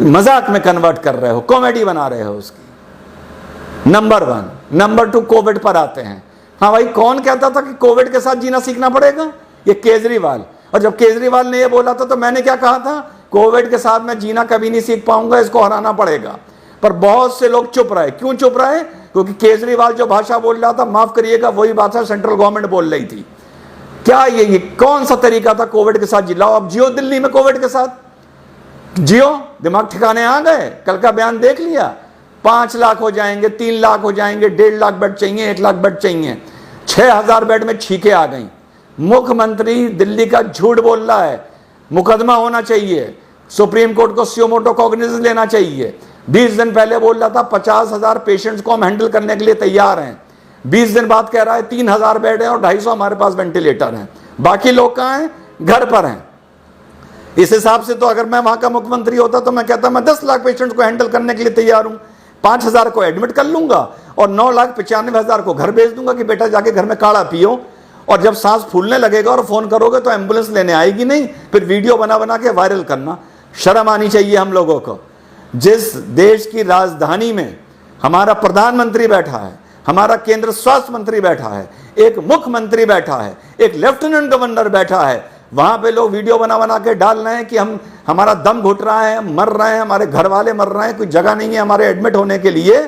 मजाक में कन्वर्ट कर रहे हो, कॉमेडी बना रहे हो उसकी। नंबर 1। नंबर 2, कोविड पर आते हैं। हाँ भाई, कौन कहता था कि कोविड के साथ जीना सीखना पड़ेगा? ये केजरीवाल। और जब केजरीवाल ने ये बोला था तो मैंने क्या कहा था? कोविड के साथ मैं जीना कभी नहीं सीख पाऊंगा, इसको हराना पड़ेगा। पर बहुत से लोग चुप रहे। क्यों चुप रहे? क्योंकि केजरीवाल जो भाषा बोल रहा था, माफ करिएगा, वही भाषा सेंट्रल गवर्नमेंट बोल रही थी। क्या ये कौन सा तरीका था कोविड के साथ जिलाओ? अब जियो दिल्ली में कोविड के साथ, जियो, दिमाग ठिकाने आ गए। कल का बयान देख लिया, 5 लाख हो जाएंगे, 3 लाख हो जाएंगे, 1.5 लाख बेड चाहिए, 1 लाख बेड चाहिए, 6,000 बेड में छींके आ गई। मुख्यमंत्री दिल्ली का झूठ बोल रहा है, मुकदमा होना चाहिए, सुप्रीम कोर्ट को सुओ मोटो कॉग्निजेंस लेना चाहिए। 20 दिन पहले बोल रहा था 50,000 पेशेंट्स को हम हैंडल करने के लिए तैयार हैं। 20 दिन बाद कह रहा है 3,000 बेड है और 250 हमारे पास वेंटिलेटर हैं। बाकी लोग कहाँ हैं? घर पर हैं। इस हिसाब से तो अगर मैं वहां का मुख्यमंत्री होता तो मैं कहता मैं 10 लाख पेशेंट्स को हैंडल करने के लिए तैयार हूं, 5,000 को एडमिट कर लूंगा और 9,95,000 को घर भेज दूंगा कि बेटा जाके घर में काढ़ा पियो। और जब सांस फूलने लगेगा और फोन करोगे तो एम्बुलेंस लेने आएगी नहीं, फिर वीडियो बना बना के वायरल करना। शर्म आनी चाहिए हम लोगों को। जिस देश की राजधानी में हमारा प्रधानमंत्री बैठा है, हमारा केंद्र स्वास्थ्य मंत्री बैठा है, एक मुख्यमंत्री बैठा है, एक लेफ्टिनेंट गवर्नर बैठा है, वहां पे लोग वीडियो बना बना के डाल रहे हैं कि हमारा दम घुट रहा है, हम मर रहे हैं, हमारे घर वाले मर रहे हैं, कोई जगह नहीं है हमारे एडमिट होने के लिए।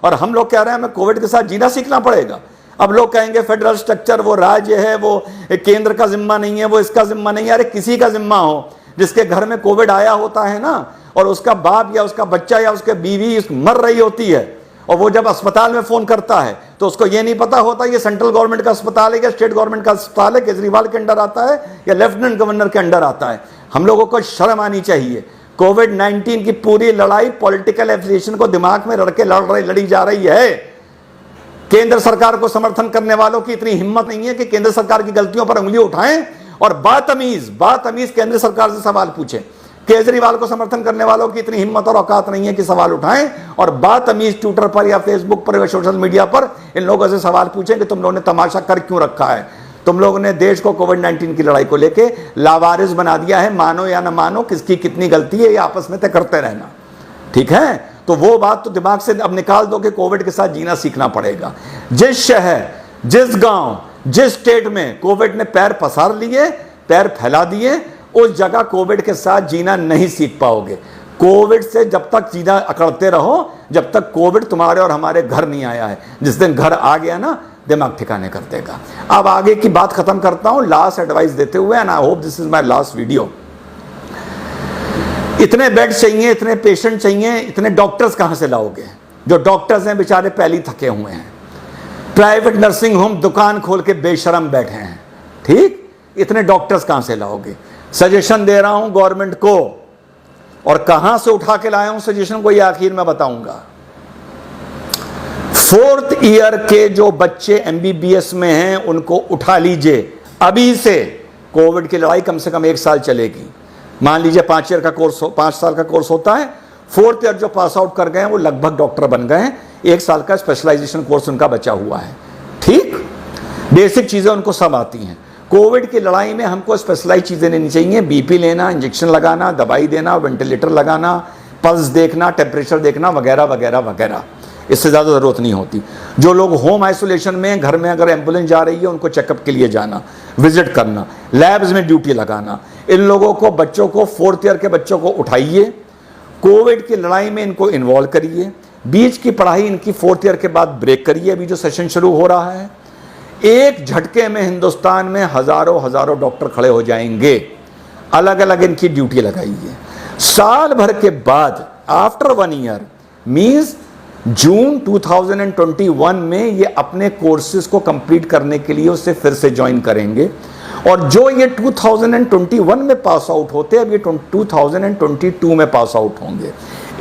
और हम लोग कह रहे हैं हमें कोविड के साथ जीना सीखना पड़ेगा। अब लोग कहेंगे फेडरल स्ट्रक्चर, वो राज्य है, वो केंद्र का जिम्मा नहीं है, वो इसका जिम्मा नहीं है। अरे किसी का जिम्मा हो, जिसके घर में कोविड आया होता है ना, और उसका बाप या उसका बच्चा या उसके बीवी मर रही होती है, और वो जब अस्पताल में फोन करता है तो उसको ये नहीं पता होता ये सेंट्रल गवर्नमेंट का अस्पताल है या स्टेट गवर्नमेंट का अस्पताल है, केजरीवाल के अंडर आता है या लेफ्टिनेंट गवर्नर के अंडर आता है। हम लोगों को शर्म आनी चाहिए। कोविड-19 की पूरी लड़ाई पॉलिटिकल एफिलिएशन को दिमाग में रख के लड़ी जा रही है। केंद्र सरकार को समर्थन करने वालों की इतनी हिम्मत नहीं है कि केंद्र सरकार की गलतियों पर उंगली उठाएं और बातमीज केंद्र सरकार से सवाल पूछें। केजरीवाल को समर्थन करने वालों की इतनी हिम्मत और औकात नहीं है कि सवाल उठाएं और बातमीज ट्विटर पर या फेसबुक पर या सोशल मीडिया पर इन लोगों से सवाल पूछें कि तुम लोगों ने तमाशा कर क्यों रखा है। तुम लोगों ने देश को कोविड-19 की लड़ाई को लेके लावारिस बना दिया है। मानो या ना मानो, किसकी कितनी गलती है ये आपस में तय करते रहना, ठीक है? तो वो बात तो दिमाग से अब निकाल दो कि कोविड के साथ जीना सीखना पड़ेगा। जिस शहर, जिस गांव, जिस स्टेट में कोविड ने पैर पसार लिए, पैर फैला दिए, उस जगह कोविड के साथ जीना नहीं सीख पाओगे। कोविड से जब तक जीना अकड़ते रहो जब तक कोविड तुम्हारे और हमारे घर नहीं आया है। जिस दिन घर आ गया ना, दिमाग ठिकाने कर देगा। अब आगे की बात खत्म करता हूं लास्ट एडवाइस देते हुए, and I hope this is my last video. इतने बेड चाहिए, इतने पेशेंट चाहिए, इतने डॉक्टर्स कहां से लाओगे? जो डॉक्टर्स हैं बेचारे पहले ही थके हुए हैं। प्राइवेट नर्सिंग होम दुकान खोल के बेशरम बैठे हैं, ठीक? इतने डॉक्टर्स कहां से लाओगे? सजेशन दे रहा हूं गवर्नमेंट को, और कहां से उठा के लाया हूं सजेशन को ये आखिर में बताऊंगा। 4th ईयर के जो बच्चे MBBS में हैं उनको उठा लीजिए अभी से। कोविड की लड़ाई कम से कम 1 साल चलेगी। मान लीजिए 5 साल का कोर्स होता है। 4th ईयर जो पास आउट कर गए हैं वो लगभग डॉक्टर बन गए हैं। 1 साल का स्पेशलाइजेशन कोर्स उनका बचा हुआ है, ठीक? बेसिक चीजें उनको सब आती हैं। कोविड की लड़ाई में हमको स्पेशलाइज चीजें लेनी चाहिए। BP लेना, इंजेक्शन लगाना, दवाई देना, वेंटिलेटर लगाना, पल्स देखना, टेम्परेचर देखना, वगैरह वगैरह वगैरह। इससे ज़्यादा ज़रूरत नहीं होती। जो लोग होम आइसोलेशन में, घर में अगर एम्बुलेंस जा रही है उनको चेकअप के लिए जाना, विजिट करना, लैब्स में ड्यूटी लगाना। इन लोगों को, बच्चों को, 4th ईयर के बच्चों को उठाइए, कोविड की लड़ाई में इनको इन्वॉल्व करिए। बीच की पढ़ाई इनकी 4th ईयर के बाद ब्रेक करिए। अभी जो सेशन शुरू हो रहा है, एक झटके में हिंदुस्तान में हजारों डॉक्टर खड़े हो जाएंगे। अलग अलग इनकी ड्यूटी लगाइए। साल भर के बाद, आफ्टर 1 ईयर मीन्स जून 2021 में ये अपने कोर्सेज को कंप्लीट करने के लिए उससे फिर से ज्वाइन करेंगे। और जो ये 2021 में पास आउट होते हैं, अब ये 2022 में पास आउट होंगे।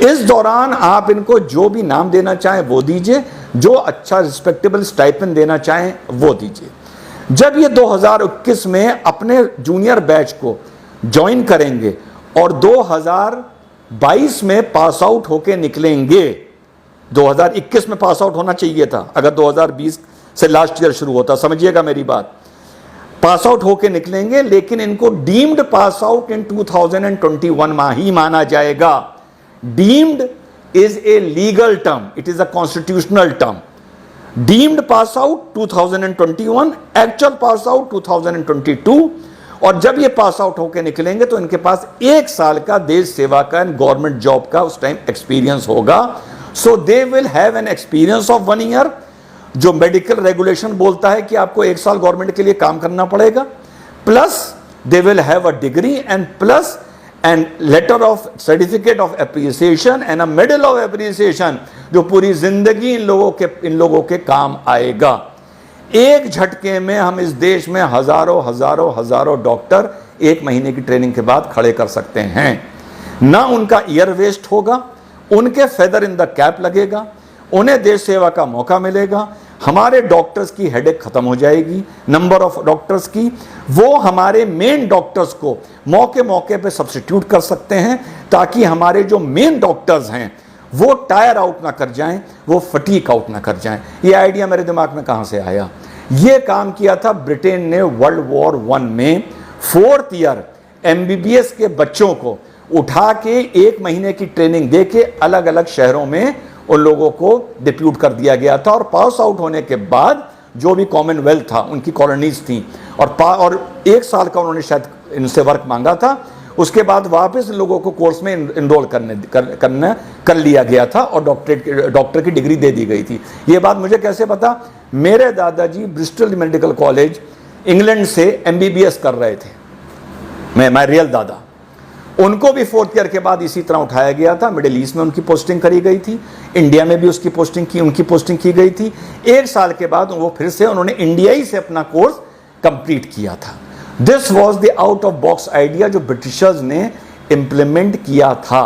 इस दौरान आप इनको जो भी नाम देना चाहें वो दीजिए, जो अच्छा रिस्पेक्टेबल स्टाइपेंड देना चाहें वो दीजिए। जब ये 2021 में अपने जूनियर बैच को ज्वाइन करेंगे और 2022 में पास आउट होके निकलेंगे, 2021 में पास आउट होना चाहिए था अगर 2020 से लास्ट ईयर शुरू होता, समझिएगा मेरी बात। पास आउट होके निकलेंगे, लेकिन इनको डीम्ड पास आउट इन 2021 ही माना जाएगा। Deemed is a legal term, it is a constitutional term. Deemed pass out 2021, actual pass out 2022, और जब ये पास आउट होकर निकलेंगे तो इनके पास 1 साल का देश सेवा का गवर्नमेंट जॉब का उस टाइम एक्सपीरियंस होगा. So they will have an experience of 1 year. जो मेडिकल रेगुलेशन बोलता है कि आपको 1 साल गवर्नमेंट के लिए काम करना पड़ेगा, plus they will have a degree and plus and later of certificate of appreciation and a medal of appreciation, जो पूरी जिंदगी इन लोगों के काम आएगा. एक झटके में हम इस देश में हजारों डॉक्टर 1 महीने की ट्रेनिंग के बाद खड़े कर सकते हैं. ना उनका ईयर वेस्ट होगा, उनके फेदर इन द कैप लगेगा, उन्हें देश सेवा का मौका मिलेगा. हमारे डॉक्टर्स की हेडेक खत्म हो जाएगी, नंबर ऑफ डॉक्टर्स की. वो हमारे मेन डॉक्टर्स को मौके पे सब्स्टिट्यूट कर सकते हैं, ताकि हमारे जो मेन डॉक्टर्स हैं वो टायर आउट ना कर जाएं, वो फटीक आउट ना कर जाएं. ये आइडिया मेरे दिमाग में कहां से आया? ये काम किया था ब्रिटेन ने वर्ल्ड वॉर 1 में. 4th ईयर MBBS के बच्चों को उठा के 1 महीने की ट्रेनिंग दे के अलग अलग शहरों में उन लोगों को डिप्यूट कर दिया गया था. और पास आउट होने के बाद जो भी कॉमनवेल्थ था, उनकी कॉलोनीज थी, और 1 साल का उन्होंने शायद इनसे वर्क मांगा था. उसके बाद वापस लोगों को कोर्स में इनरोल कर लिया गया था और डॉक्टर की डिग्री दे दी गई थी. ये बात मुझे कैसे पता? मेरे दादाजी ब्रिस्टल मेडिकल कॉलेज इंग्लैंड से MBBS कर रहे थे. मैं रियल दादा, उनको भी 4th ईयर के बाद इसी तरह उठाया गया था. मिडिल ईस्ट में उनकी पोस्टिंग करी गई थी, इंडिया में भी उनकी पोस्टिंग की गई थी. 1 साल के बाद वो फिर से उन्होंने इंडिया ही से अपना कोर्स कंप्लीट किया था. This was the out of box idea जो ब्रिटिशर्स ने इंप्लीमेंट किया था.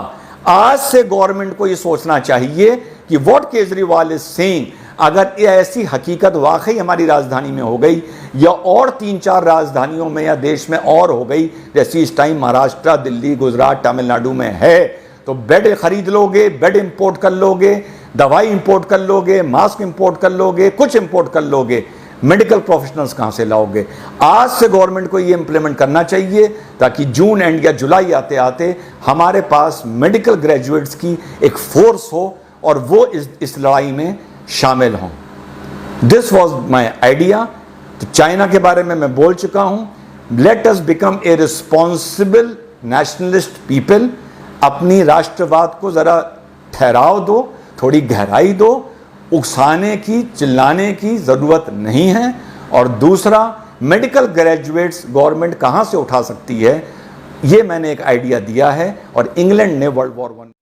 आज से गवर्नमेंट को ये सोचना चाहिए कि व्हाट केजरीवाल इज सेइंग, अगर ये ऐसी हकीकत वाकई हमारी राजधानी में हो गई या और 3-4 राजधानियों में या देश में और हो गई, जैसी इस टाइम महाराष्ट्र, दिल्ली, गुजरात, तमिलनाडु में है, तो बेड खरीद लोगे, बेड इंपोर्ट कर लोगे, दवाई इंपोर्ट कर लोगे, मास्क इंपोर्ट कर लोगे, कुछ इंपोर्ट कर लोगे, मेडिकल प्रोफेशनल्स कहां से लाओगे? आज से गवर्नमेंट को ये इंप्लीमेंट करना चाहिए, ताकि जून एंड या जुलाई आते आते हमारे पास मेडिकल ग्रेजुएट्स की एक फोर्स हो और वो इस लड़ाई में शामिल हों. This was my idea. तो चाइना के बारे में मैं बोल चुका हूं. Let us become a responsible nationalist people. अपनी राष्ट्रवाद को जरा ठहराव दो, थोड़ी गहराई दो. उकसाने की, चिल्लाने की जरूरत नहीं है. और दूसरा, मेडिकल ग्रेजुएट्स गवर्नमेंट कहां से उठा सकती है, ये मैंने एक आइडिया दिया है. और इंग्लैंड ने वर्ल्ड वॉर 1